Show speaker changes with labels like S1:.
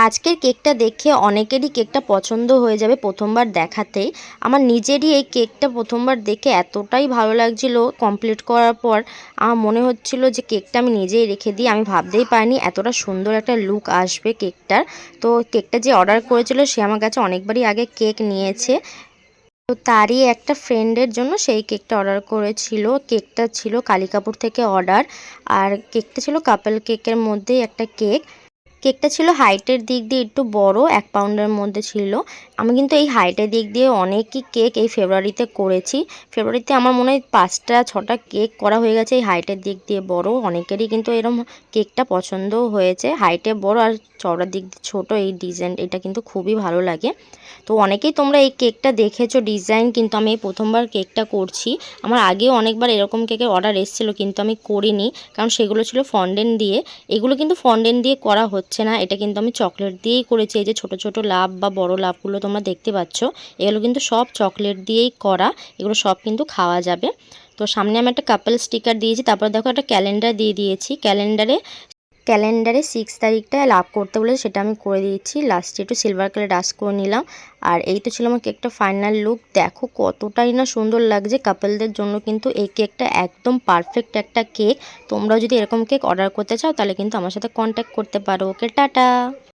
S1: আজকের কেকটা দেখে অনেকেরই কেকটা পছন্দ হয়ে যাবে প্রথমবার দেখাতেই। আমার নিজেরই এই কেকটা প্রথমবার দেখে এতটাই ভালো লাগছিল, কমপ্লিট করার পর আমার মনে হচ্ছিল যে কেকটা আমি নিজেই রেখে দিই। আমি ভাবতেই পারিনি এতটা সুন্দর একটা লুক আসবে কেকটার। তো কেকটা যে অর্ডার করেছিল সে আমার কাছে অনেকবারই আগে কেক নিয়েছে। তো তারই একটা ফ্রেন্ডের জন্য সেই কেকটা অর্ডার করেছিল। কেকটা ছিল কালিকাপুর থেকে অর্ডার, আর কেকটা ছিল কাপল কেকের মধ্যেই একটা কেক। কেকটা ছিল হাইটের দিক দিয়ে একটু বড়, 1 পাউন্ডের মধ্যে ছিল। আমি কিন্তু এই হাইটের দিক দিয়ে অনেকই কেক এই ফেব্রুয়ারিতে করেছি। ফেব্রুয়ারিতে আমার মনে হয় 5টা 6টা কেক করা হয়ে গেছে এই হাইটের দিক দিয়ে বড়। অনেকেরই কিন্তু এরকম কেকটা পছন্দও হয়েছে। হাইটে বড় আর চওড়ার দিক দিয়ে ছোট, এই ডিজাইন এটা কিন্তু খুবই ভালো লাগে। তো অনেকেই তোমরা এই কেকটা দেখেছো ডিজাইন, কিন্তু আমি এই প্রথমবার কেকটা করছি। আমার আগেও অনেকবার এরকম কেকের অর্ডার এসেছিলো কিন্তু আমি করিনি, কারণ সেগুলো ছিল ফন্ডেন্ট দিয়ে। এগুলো কিন্তু ফন্ডেন্ট দিয়ে করা হচ্ছে না, এটা কিন্তু আমি চকলেট দিয়েই করেছি। এই যে ছোট ছোট লাভ বা বড় লাভগুলো তোমরা দেখতে পাচ্ছ, এগুলো কিন্তু সব চকলেট দিয়েই করা। এগুলো সব কিন্তু খাওয়া যাবে। তো সামনে আমি একটা কাপল স্টিকার দিয়েছি, তারপর দেখো একটা ক্যালেন্ডার দিয়ে দিয়েছি। ক্যালেন্ডারে 6 তারিখটায় লাভ করতে বলে সেটা আমি করে দিয়েছি। লাস্টে একটু সিলভার কালার ডাস্ট করে নিলাম। আর এই তো ছিল আমার কেকটা ফাইনাল লুক। দেখো কতটাই না সুন্দর লাগছে। কাপলদের জন্য কিন্তু এই কেকটা একদম পারফেক্ট একটা কেক। তোমরাও যদি এরকম কেক অর্ডার করতে চাও তাহলে কিন্তু আমার সাথে কন্ট্যাক্ট করতে পারো। ওকে, টাটা।